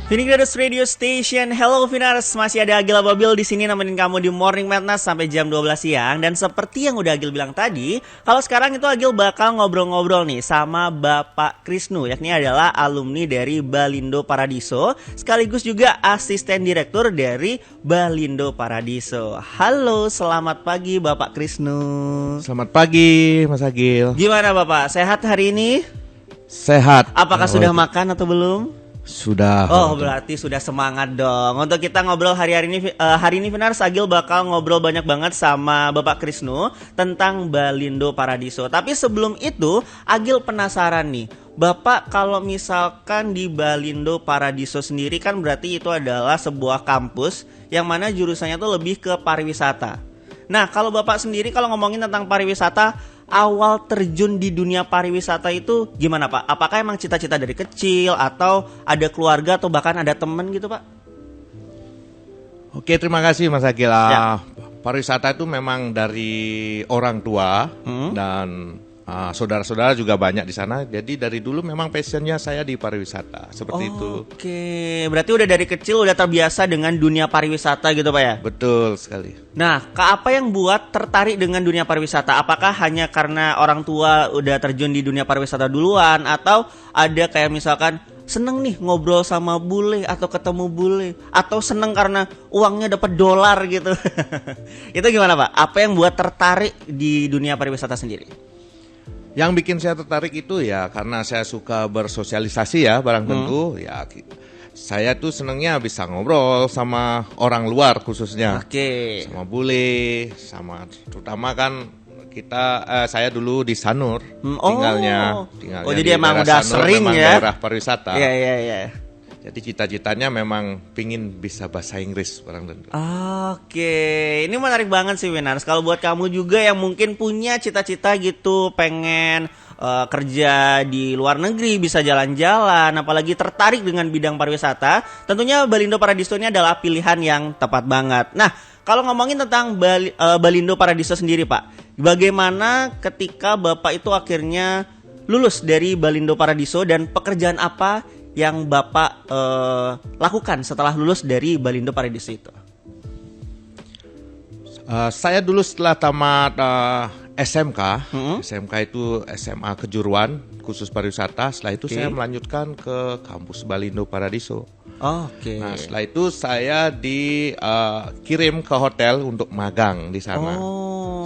Finigradus Radio Station. Hello Finars, masih ada Agil Ababil di sini nemenin kamu di Morning Madness sampai jam 12 siang. Dan seperti yang udah Agil bilang tadi, kalau sekarang itu Agil bakal ngobrol-ngobrol nih sama Bapak Krisnu, yakni adalah alumni dari Balindo Paradiso, sekaligus juga asisten direktur dari Balindo Paradiso. Halo, selamat pagi Bapak Krisnu. Selamat pagi Mas Agil. Gimana Bapak, sehat hari ini? Sehat. Apakah sudah makan atau belum? Sudah. Oh, berarti sudah semangat dong. Untuk kita ngobrol hari ini Finars, Agil bakal ngobrol banyak banget sama Bapak Krisnu tentang Balindo Paradiso. Tapi sebelum itu, Agil penasaran nih. Bapak, kalau misalkan di Balindo Paradiso sendiri kan berarti itu adalah sebuah kampus yang mana jurusannya tuh lebih ke pariwisata. Nah, kalau Bapak sendiri kalau ngomongin tentang pariwisata, awal terjun di dunia pariwisata itu gimana Pak? Apakah emang cita-cita dari kecil atau ada keluarga atau bahkan ada teman gitu Pak? Oke, terima kasih Mas Agil. Ya. Pariwisata itu memang dari orang tua dan saudara-saudara juga banyak di sana. Jadi dari dulu memang passionnya saya di pariwisata seperti itu. Oke, berarti udah dari kecil udah terbiasa dengan dunia pariwisata gitu Pak ya? Betul sekali. Nah, apa yang buat tertarik dengan dunia pariwisata? Apakah hanya karena orang tua udah terjun di dunia pariwisata duluan, atau ada kayak misalkan seneng nih ngobrol sama bule atau ketemu bule, atau seneng karena uangnya dapat dolar gitu? Itu gimana Pak? Apa yang buat tertarik di dunia pariwisata sendiri? Yang bikin saya tertarik itu ya karena saya suka bersosialisasi ya, barang tentu ya. Saya tuh senengnya bisa ngobrol sama orang luar khususnya. Oke. Sama bule, sama terutama kan saya dulu di Sanur tinggalnya. Oh, jadi emang udah Sanur, sering memang ya? Daerah pariwisata. Iya. Jadi cita-citanya memang pingin bisa bahasa Inggris barang tentu. Oke, ini menarik banget sih Winars. Kalau buat kamu juga yang mungkin punya cita-cita gitu, pengen kerja di luar negeri, bisa jalan-jalan, apalagi tertarik dengan bidang pariwisata, tentunya Balindo Paradiso ini adalah pilihan yang tepat banget. Nah, kalau ngomongin tentang Balindo Paradiso sendiri Pak, bagaimana ketika Bapak itu akhirnya lulus dari Balindo Paradiso dan pekerjaan apa yang Bapak lakukan setelah lulus dari Balindo Paradiso itu? Saya dulu setelah tamat SMK, SMK itu SMA Kejuruan khusus pariwisata. Setelah itu saya melanjutkan ke kampus Balindo Paradiso. Oke. Nah, setelah itu saya dikirim ke hotel untuk magang di sana.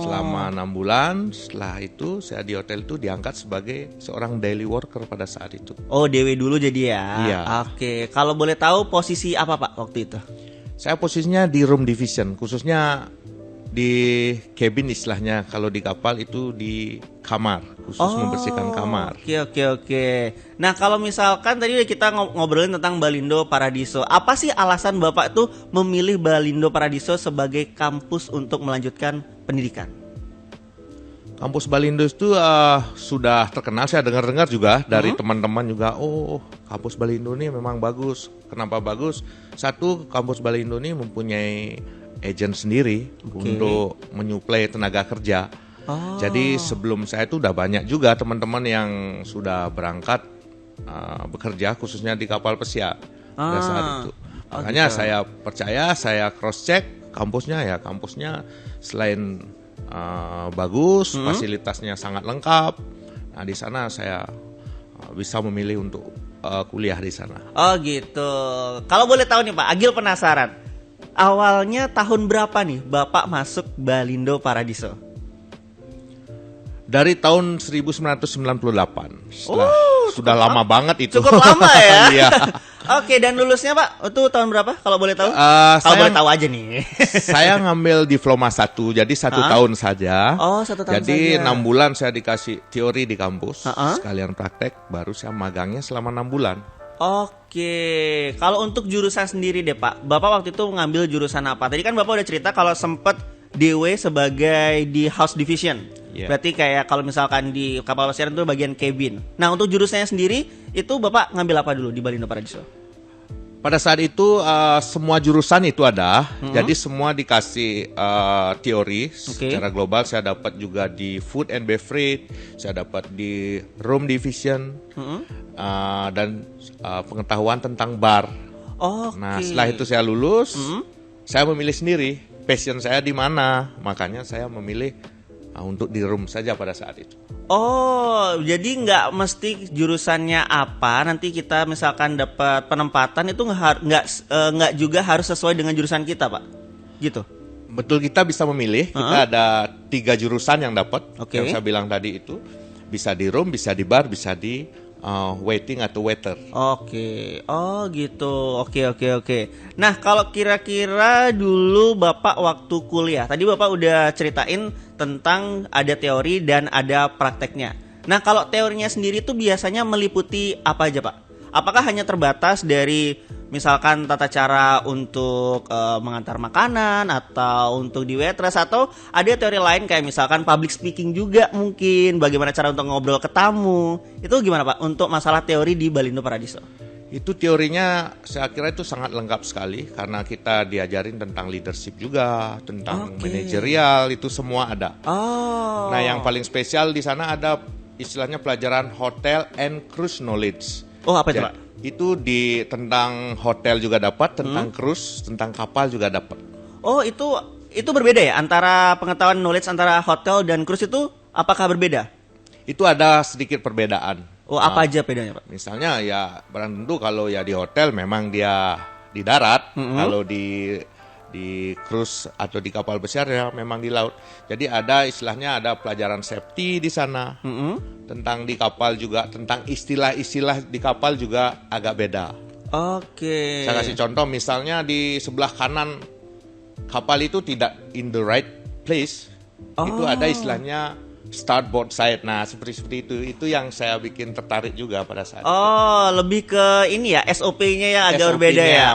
Selama 6 bulan. Setelah itu saya di hotel itu diangkat sebagai seorang daily worker pada saat itu. Oh, DW dulu jadi ya? Iya. Oke, kalau boleh tahu posisi apa Pak waktu itu? Saya posisinya di room division, khususnya di cabin istilahnya. Kalau di kapal itu di kamar, khusus membersihkan kamar. Oke. Nah, kalau misalkan tadi kita ngobrolin tentang Balindo Paradiso, apa sih alasan Bapak tuh memilih Balindo Paradiso sebagai kampus untuk melanjutkan pendidikan? Kampus Balindo itu sudah terkenal, saya dengar-dengar juga dari teman-teman juga. Oh, kampus Balindo ini memang bagus. Kenapa bagus? Satu, kampus Balindo ini mempunyai agent sendiri untuk menyuplai tenaga kerja. Jadi sebelum saya itu udah banyak juga teman-teman yang sudah berangkat bekerja khususnya di kapal pesiar pada saat itu. Makanya saya percaya, saya cross check kampusnya selain bagus, fasilitasnya sangat lengkap. Nah, di sana saya bisa memilih untuk kuliah di sana. Oh gitu. Kalau boleh tahu nih Pak, Agil penasaran. Awalnya tahun berapa nih Bapak masuk Balindo Paradiso? Dari tahun 1998. Sudah lama banget itu. Cukup lama ya. Iya. Oke, dan lulusnya Pak, itu tahun berapa kalau boleh tahu? Kalau boleh tahu aja nih. Saya ngambil diploma 1, jadi 1 tahun saja. Oh, 1 tahun jadi saja. 6 bulan saya dikasih teori di kampus, sekalian praktek, baru saya magangnya selama 6 bulan. Oke, kalau untuk jurusan sendiri deh Pak, Bapak waktu itu mengambil jurusan apa? Tadi kan Bapak udah cerita kalau sempet DW sebagai di house division. Berarti kayak kalau misalkan di kapal pesiar itu bagian cabin. Nah, untuk jurusannya sendiri itu Bapak ngambil apa dulu di Balindo Paradiso? Pada saat itu semua jurusan itu ada, jadi semua dikasih teori secara global. Saya dapat juga di food and beverage, saya dapat di room division, dan pengetahuan tentang bar. Oke. Nah, setelah itu saya lulus, saya memilih sendiri passion saya di mana. Makanya saya memilih untuk di room saja pada saat itu. Oh, jadi nggak mesti jurusannya apa, nanti kita misalkan dapat penempatan itu nggak juga harus sesuai dengan jurusan kita, Pak? Gitu. Betul, kita bisa memilih. Kita ada 3 jurusan yang dapat. Oke. Yang saya bilang tadi itu bisa di room, bisa di bar, bisa di waiting atau waiter. Oke, oh gitu. Oke. Nah, kalau kira-kira dulu Bapak waktu kuliah, tadi Bapak udah ceritain tentang ada teori dan ada prakteknya. Nah, kalau teorinya sendiri tuh biasanya meliputi apa aja, Pak? Apakah hanya terbatas dari misalkan tata cara untuk mengantar makanan atau untuk di waitress, atau ada teori lain kayak misalkan public speaking juga mungkin, bagaimana cara untuk ngobrol ke tamu. Itu gimana Pak untuk masalah teori di Balindo Paradiso? Itu teorinya saya kira itu sangat lengkap sekali karena kita diajarin tentang leadership juga, tentang manajerial, itu semua ada. Oh. Nah, yang paling spesial di sana ada istilahnya pelajaran hotel and cruise knowledge. Oh, apa itu Pak? Itu tentang hotel juga dapat, tentang cruise, tentang kapal juga dapat. Oh, itu berbeda ya antara pengetahuan knowledge antara hotel dan cruise, itu apakah berbeda? Itu ada sedikit perbedaan. Oh, apa aja bedanya Pak? Misalnya ya barang tentu kalau ya di hotel memang dia di darat, kalau di cruise atau di kapal besar ya memang di laut. Jadi ada istilahnya ada pelajaran safety di sana. Tentang di kapal juga, tentang istilah-istilah di kapal juga agak beda. Oke. Saya kasih contoh, misalnya di sebelah kanan kapal itu tidak in the right place. Itu ada istilahnya starboard side. Nah, seperti itu yang saya bikin tertarik juga pada saat itu. Oh, lebih ke ini ya, SOP-nya yang agak berbeda ya.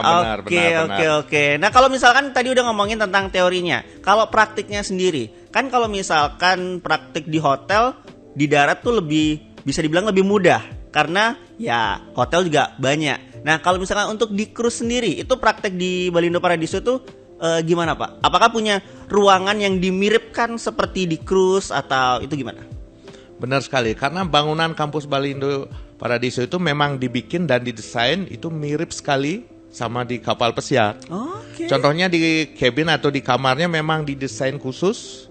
Benar. Oke. Nah, kalau misalkan tadi udah ngomongin tentang teorinya, kalau praktiknya sendiri, kan kalau misalkan praktik di hotel di darat tuh lebih bisa dibilang lebih mudah karena ya hotel juga banyak. Nah, kalau misalkan untuk di cruise sendiri, itu praktek di Balindo Paradiso tuh gimana Pak? Apakah punya ruangan yang dimiripkan seperti di cruise atau itu gimana? Benar sekali, karena bangunan kampus Balindo Paradiso itu memang dibikin dan didesain itu mirip sekali sama di kapal pesiar. Contohnya di cabin atau di kamarnya memang didesain khusus.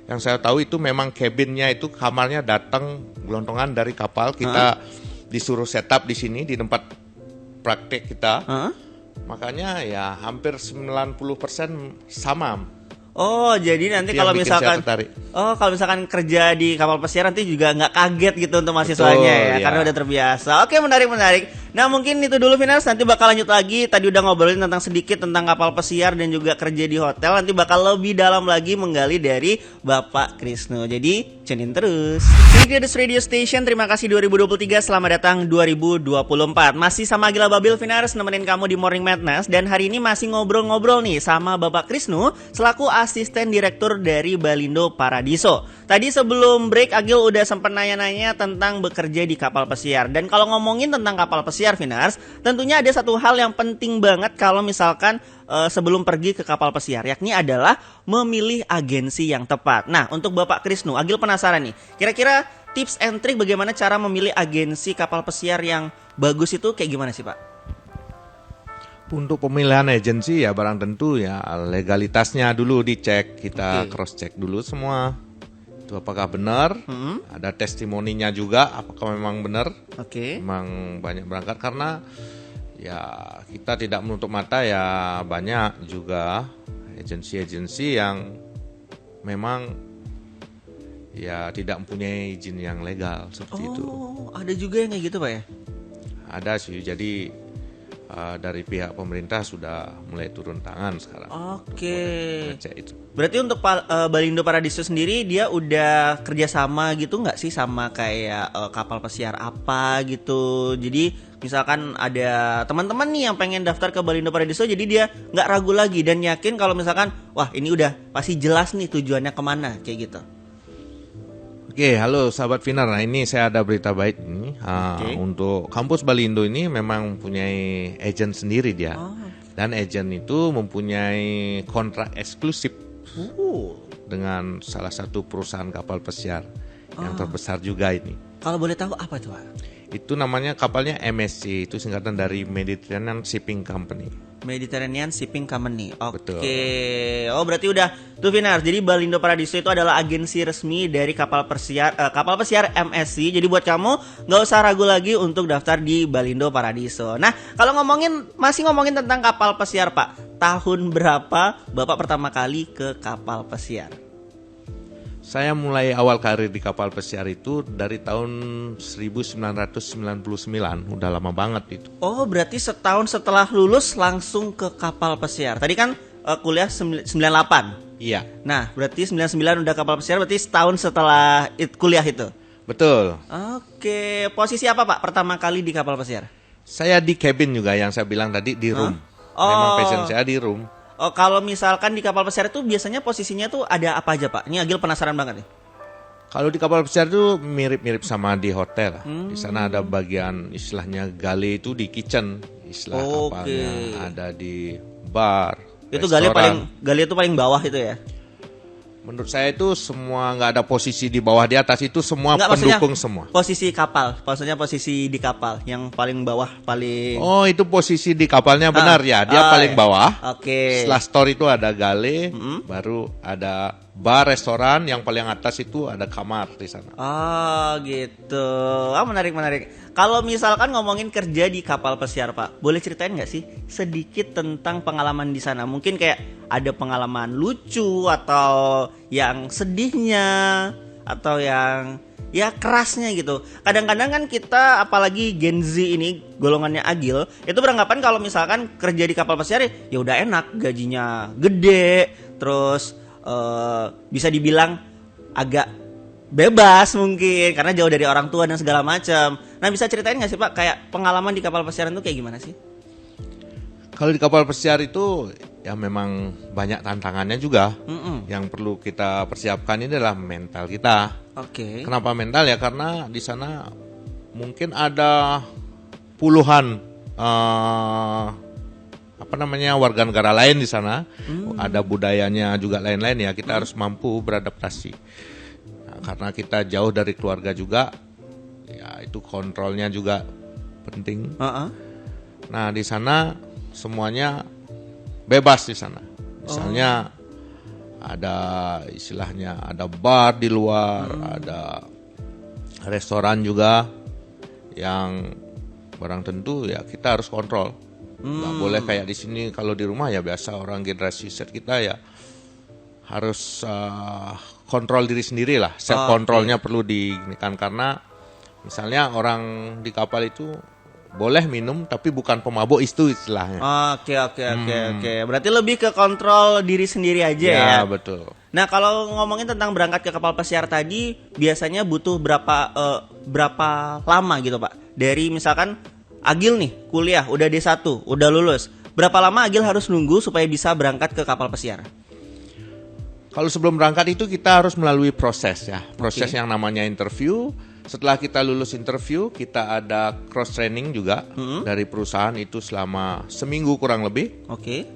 Yang saya tahu itu memang cabinnya itu kamarnya datang gelontongan dari kapal. Kita disuruh setup di sini di tempat praktek kita. Makanya ya hampir 90% sama. Oh, jadi nanti kalau misalkan kerja di kapal pesiar nanti juga nggak kaget gitu untuk mahasiswanya. Betul, ya, karena udah terbiasa. Oke, menarik. Nah, mungkin itu dulu Finars, nanti bakal lanjut lagi. Tadi udah ngobrolin tentang sedikit tentang kapal pesiar dan juga kerja di hotel. Nanti bakal lebih dalam lagi menggali dari Bapak Krisno. Jadi, tune in terus. Klikidus Radio Station, terima kasih 2023, selamat datang 2024. Masih sama Gila Babil Finars nemenin kamu di Morning Madness, dan hari ini masih ngobrol-ngobrol nih sama Bapak Krisno selaku asisten direktur dari Balindo Paradiso. Tadi sebelum break Agil udah sempat nanya-nanya tentang bekerja di kapal pesiar. Dan kalau ngomongin tentang kapal pesiar Finars, tentunya ada satu hal yang penting banget kalau misalkan sebelum pergi ke kapal pesiar, yakni adalah memilih agensi yang tepat. Nah, untuk Bapak Krisno, Agil penasaran nih, kira-kira tips and trick bagaimana cara memilih agensi kapal pesiar yang bagus itu kayak gimana sih Pak? Untuk pemilihan agensi ya barang tentu ya legalitasnya dulu dicek, kita cross check dulu semua. Itu apakah benar? Ada testimoninya juga apakah memang benar? Memang banyak berangkat karena ya kita tidak menutup mata ya banyak juga agensi-agensi yang memang ya tidak mempunyai izin yang legal seperti itu. Oh, ada juga yang kayak gitu Pak ya? Ada sih, jadi dari pihak pemerintah sudah mulai turun tangan sekarang. Itu. Berarti untuk Balindo Paradiso sendiri dia udah kerjasama gitu nggak sih sama kayak kapal pesiar apa gitu? Jadi misalkan ada teman-teman nih yang pengen daftar ke Balindo Paradiso, jadi dia nggak ragu lagi dan yakin kalau misalkan wah ini udah pasti jelas nih tujuannya kemana kayak gitu. Oke, halo sahabat Finar. Nah, ini saya ada berita baik ini. Untuk kampus Balindo ini memang mempunyai agent sendiri dia. Dan agent itu mempunyai kontrak eksklusif dengan salah satu perusahaan kapal pesiar yang terbesar juga ini. Kalau boleh tahu apa tuh Pak? Itu namanya kapalnya MSC, itu singkatan dari Mediterranean Shipping Company. Mediterranean Shipping Company. Oke. Betul. Oh, berarti udah tuh Vinar. Jadi Balindo Paradiso itu adalah agensi resmi dari kapal pesiar MSC. Jadi buat kamu nggak usah ragu lagi untuk daftar di Balindo Paradiso. Nah, kalau masih ngomongin tentang kapal pesiar, Pak. Tahun berapa Bapak pertama kali ke kapal pesiar? Saya mulai awal karir di kapal pesiar itu dari tahun 1999, udah lama banget itu. Oh, berarti setahun setelah lulus langsung ke kapal pesiar. Tadi kan kuliah 98. Iya. Nah, berarti 99 udah kapal pesiar, berarti setahun setelah kuliah itu. Betul. Oke, posisi apa Pak pertama kali di kapal pesiar? Saya di cabin juga yang saya bilang tadi di room. Memang passion saya di room. Oh, kalau misalkan di kapal pesiar itu biasanya posisinya tuh ada apa aja Pak? Ini Agil penasaran banget nih. Kalau di kapal pesiar itu mirip-mirip sama di hotel. Di sana ada bagian istilahnya galley itu di kitchen, istilah kapalnya. Ada di bar, itu restoran. galley itu paling bawah itu ya? Menurut saya itu semua nggak ada posisi di bawah di atas, itu semua pendukung semua. Posisi kapal, maksudnya posisi di kapal yang paling bawah paling. Oh, itu posisi di kapalnya benar ya, dia paling bawah. Oke. Setelah store itu ada galley, baru ada bar, restoran, yang paling atas itu ada kamar di sana. Oh gitu. Menarik. Kalau misalkan ngomongin kerja di kapal pesiar Pak, boleh ceritain nggak sih sedikit tentang pengalaman di sana? Mungkin kayak ada pengalaman lucu atau yang sedihnya atau yang ya kerasnya gitu. Kadang-kadang kan kita apalagi Gen Z ini golongannya Agil itu beranggapan kalau misalkan kerja di kapal pesiar ya udah enak, gajinya gede, terus bisa dibilang agak bebas mungkin karena jauh dari orang tua dan segala macam. Nah, bisa ceritain nggak sih Pak kayak pengalaman di kapal pesiar itu kayak gimana sih? Kalau di kapal pesiar itu ya memang banyak tantangannya juga. Yang perlu kita persiapkan ini adalah mental kita. Oke. Kenapa mental ya? Karena di sana mungkin ada puluhan warga negara lain di sana. Ada budayanya juga lain-lain ya. Kita harus mampu beradaptasi. Nah, karena kita jauh dari keluarga juga, ya itu kontrolnya juga penting. Nah, di sana semuanya bebas di sana. Misalnya ada istilahnya ada bar di luar, ada restoran juga yang barang tentu ya kita harus kontrol. Nggak boleh kayak di sini. Kalau di rumah ya biasa orang generasi Z kita ya harus kontrol diri sendiri lah. Self kontrolnya perlu diginikan karena misalnya orang di kapal itu boleh minum tapi bukan pemabuk itu istilahnya. Oke. Berarti lebih ke kontrol diri sendiri aja ya. Ya betul. Nah, kalau ngomongin tentang berangkat ke kapal pesiar tadi biasanya butuh berapa lama gitu Pak? Dari misalkan Agil nih kuliah udah D1, udah lulus. Berapa lama Agil harus nunggu supaya bisa berangkat ke kapal pesiar? Kalau sebelum berangkat itu kita harus melalui proses ya. Proses yang namanya interview. Setelah kita lulus interview, kita ada cross training juga dari perusahaan itu selama seminggu kurang lebih.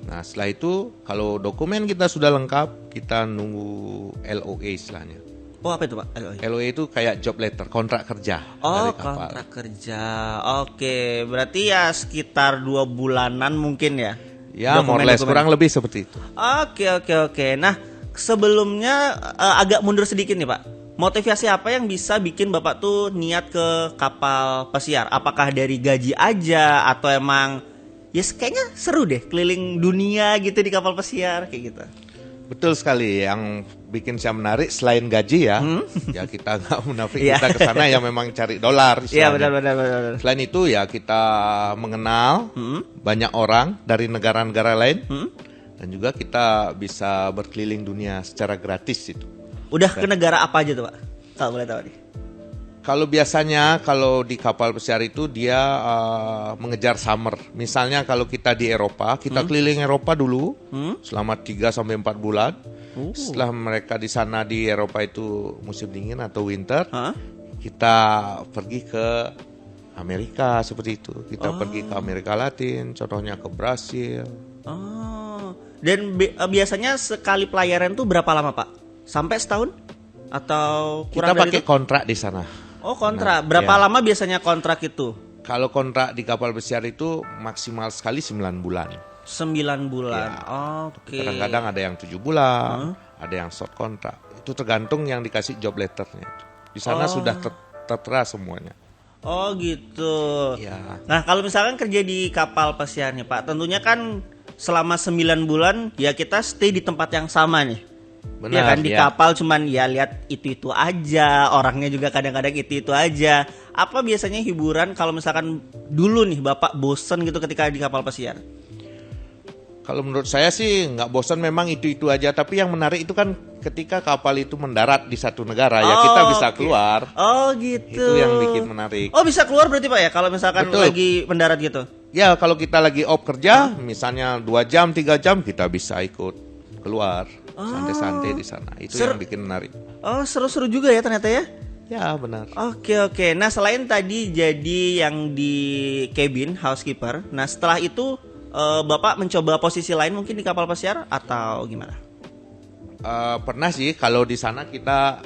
Nah, setelah itu kalau dokumen kita sudah lengkap, kita nunggu LOA istilahnya. Oh, apa itu Pak? LOA? LOA itu kayak job letter, kontrak kerja dari kapal. Kontrak kerja. Oke, berarti ya sekitar 2 bulanan mungkin ya? Ya, more or less, kurang lebih seperti itu. Oke. Nah, sebelumnya agak mundur sedikit nih Pak. Motivasi apa yang bisa bikin Bapak tuh niat ke kapal pesiar? Apakah dari gaji aja atau emang ya kayaknya seru deh keliling dunia gitu di kapal pesiar kayak gitu? Betul sekali, yang bikin saya menarik selain gaji ya, ya kita nggak munafik kita ke sana ya memang cari dolar. Iya benar. Selain itu ya kita mengenal banyak orang dari negara-negara lain dan juga kita bisa berkeliling dunia secara gratis itu. Udah ke negara apa aja tuh Pak? Kalau boleh tahu nih. Kalau biasanya kalau di kapal pesiar itu dia mengejar summer. Misalnya kalau kita di Eropa, kita keliling Eropa dulu selama 3-4 bulan. Setelah mereka di sana di Eropa itu musim dingin atau winter, kita pergi ke Amerika seperti itu. Kita pergi ke Amerika Latin, contohnya ke Brasil. Dan biasanya sekali pelayaran tuh berapa lama Pak? Sampai setahun? Atau kurang kita dari pakai itu? kontrak di sana. Oh, kontrak. Berapa Ya. lama biasanya kontrak itu? Kalau kontrak di kapal pesiar itu maksimal sekali 9 bulan. 9 bulan. Ya. Oke. Kadang-kadang ada yang 7 bulan, ada yang short kontrak. Itu tergantung yang dikasih job letternya. Di sana sudah tertera semuanya. Oh gitu. Ya. Nah kalau misalkan kerja di kapal pesiar nih Pak, tentunya kan selama 9 bulan ya kita stay di tempat yang sama nih. Benar, Ya kan di ya. kapal cuman ya lihat itu aja, orangnya juga kadang-kadang itu aja. Apa biasanya hiburan kalau misalkan dulu nih Bapak bosen gitu ketika di kapal pesiar? Kalau menurut saya sih nggak bosan, memang itu aja. Tapi yang menarik itu kan ketika kapal itu mendarat di satu negara, ya kita bisa oke. keluar. Oh gitu. Itu yang bikin menarik. Oh bisa keluar berarti Pak ya kalau misalkan Betul. lagi mendarat gitu? Ya kalau kita lagi off kerja, misalnya 2 jam, 3 jam, kita bisa ikut keluar. Santai-santai di sana. Itu yang bikin menarik. Oh seru-seru juga ya ternyata ya? Ya benar. Oke. Nah selain tadi jadi yang di cabin housekeeper, nah setelah itu Bapak mencoba posisi lain mungkin di kapal pesiar atau gimana? Pernah sih kalau di sana kita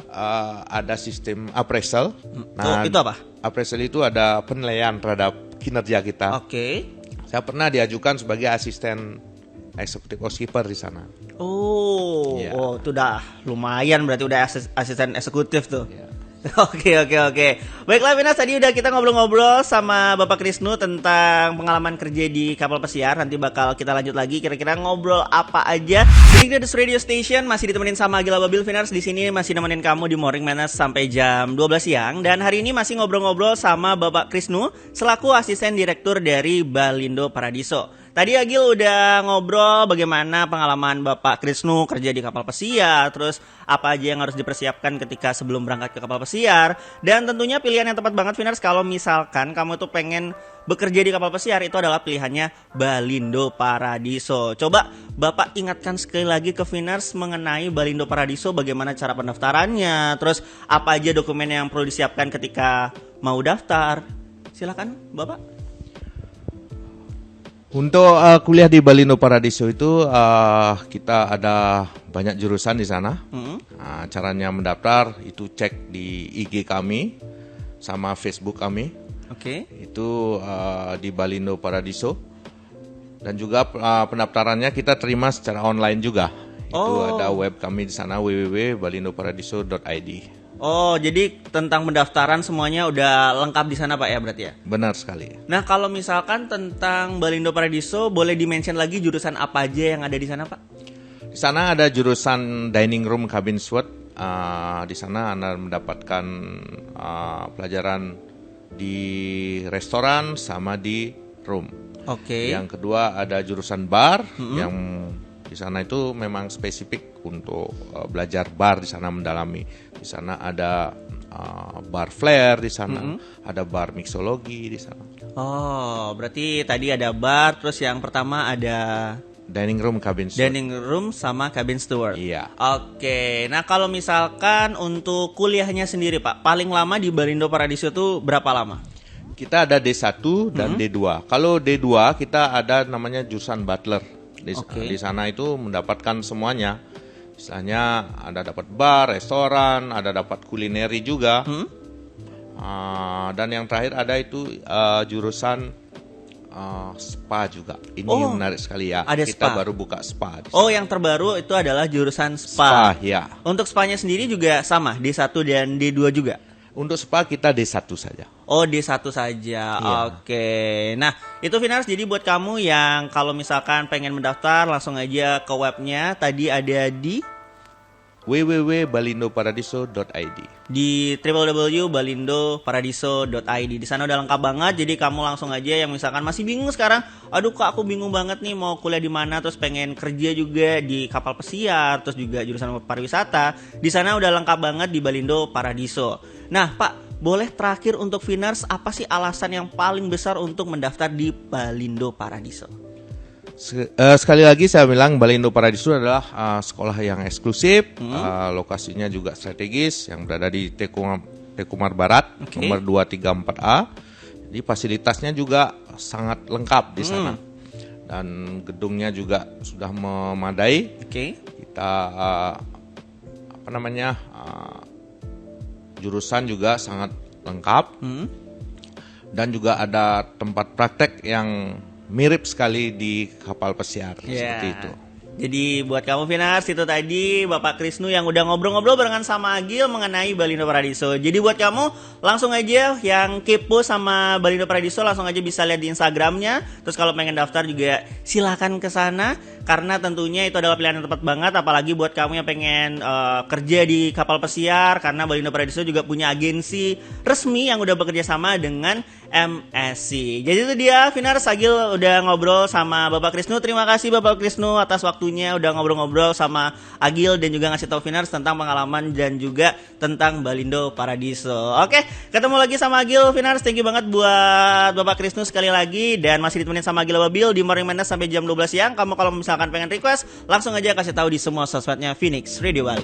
ada sistem appraisal. Itu apa? Appraisal itu ada penilaian terhadap kinerja kita. Oke. Saya pernah diajukan sebagai asisten eksekutif housekeeper di sana. Oh, Iya. oh itu udah lumayan berarti udah asisten eksekutif tuh. Iya. Oke. Baiklah Finas, tadi udah kita ngobrol-ngobrol sama Bapak Krisnu tentang pengalaman kerja di kapal pesiar. Nanti bakal kita lanjut lagi kira-kira ngobrol apa aja. Di Ignitis Radio Station masih ditemenin sama Agil Ababil. Finas di sini masih nemenin kamu di Morning Manas sampai jam 12 siang. Dan hari ini masih ngobrol-ngobrol sama Bapak Krisnu selaku asisten direktur dari Balindo Paradiso. Tadi Agil udah ngobrol bagaimana pengalaman Bapak Krisnu kerja di kapal pesiar, terus apa aja yang harus dipersiapkan ketika sebelum berangkat ke kapal pesiar, dan tentunya pilihan yang tepat banget Finars kalau misalkan kamu tuh pengen bekerja di kapal pesiar itu adalah pilihannya Balindo Paradiso. Coba Bapak ingatkan sekali lagi ke Finars mengenai Balindo Paradiso, bagaimana cara pendaftarannya, terus apa aja dokumen yang perlu disiapkan ketika mau daftar. Silakan Bapak. Untuk kuliah di Balindo Paradiso itu kita ada banyak jurusan di sana. Caranya mendaftar itu cek di IG kami sama Facebook kami. Oke. Itu di Balindo Paradiso. Dan juga pendaftarannya kita terima secara online juga. Itu ada web kami di sana www.balindoparadiso.id. Oh, jadi tentang pendaftaran semuanya udah lengkap di sana Pak ya berarti ya? Benar sekali. Nah, kalau misalkan tentang Balindo Paradiso, boleh di-mention lagi jurusan apa aja yang ada di sana Pak? Di sana ada jurusan dining room cabin suite. Di sana Anda mendapatkan pelajaran di restoran sama di room. Oke. Yang kedua ada jurusan bar yang di sana itu memang spesifik untuk belajar bar di sana, mendalami. Di sana ada bar flare di sana, ada bar mixologi di sana. Oh, berarti tadi ada bar, terus yang pertama ada Dining room cabin suite. dining room sama cabin steward. Iya. Oke. Nah, kalau misalkan untuk kuliahnya sendiri Pak, paling lama di Balindo Paradiso itu berapa lama? Kita ada D1 dan D2. Kalau D2 kita ada namanya jurusan butler. Di sana itu mendapatkan semuanya. Misalnya ada dapat bar, restoran, ada dapat kulineri juga. Dan yang terakhir ada itu jurusan spa juga. Ini menarik sekali ya. Ada kita spa. baru buka spa di sana. Oh, yang terbaru itu adalah jurusan Spa, spa. ya. Untuk spanya sendiri juga sama, D1 dan D2 juga? Untuk spa kita D1 saja. Oh, D1 saja. Oke. Nah, itu Finars, jadi buat kamu yang kalau misalkan pengen mendaftar langsung aja ke webnya. Tadi ada di www.balindoparadiso.id. di www.balindoparadiso.id. Di sana udah lengkap banget. Jadi kamu langsung aja yang misalkan masih bingung sekarang, aduh kak aku bingung banget nih mau kuliah di mana, terus pengen kerja juga di kapal pesiar, terus juga jurusan pariwisata. Di sana udah lengkap banget di Balindo Paradiso. Nah, Pak, boleh terakhir untuk Finars, apa sih alasan yang paling besar untuk mendaftar di Balindo Paradiso? Sekali lagi saya bilang Balindo Paradiso adalah sekolah yang eksklusif, lokasinya juga strategis yang berada di Tekumar Barat, nomor 234A. Jadi fasilitasnya juga sangat lengkap di sana. Dan gedungnya juga sudah memadai. Kita jurusan juga sangat lengkap. Dan juga ada tempat praktek yang mirip sekali di kapal pesiar, seperti itu. Jadi buat kamu Vinars, itu tadi Bapak Krisnu yang udah ngobrol-ngobrol barengan sama Agil mengenai Balindo Paradiso. Jadi buat kamu langsung aja yang kepo sama Balindo Paradiso, langsung aja bisa lihat di Instagramnya. Terus kalau pengen daftar juga silakan ke sana, karena tentunya itu adalah pilihan yang tepat banget. Apalagi buat kamu yang pengen kerja di kapal pesiar, karena Balindo Paradiso juga punya agensi resmi yang udah bekerja sama dengan MSC. Jadi itu dia Vinars, Agil udah ngobrol sama Bapak Krisnu. Terima kasih Bapak Krisnu atas waktunya udah ngobrol-ngobrol sama Agil dan juga ngasih tahu Vinars tentang pengalaman dan juga tentang Balindo Paradiso. Oke, ketemu lagi sama Agil Vinars. Thank you banget buat Bapak Krisnu sekali lagi, dan masih ditemenin sama Agil Ababil di Morning Madness sampai jam 12 siang. Kamu kalau misalkan pengen request langsung aja kasih tahu di semua sosmednya Phoenix Radio Bali.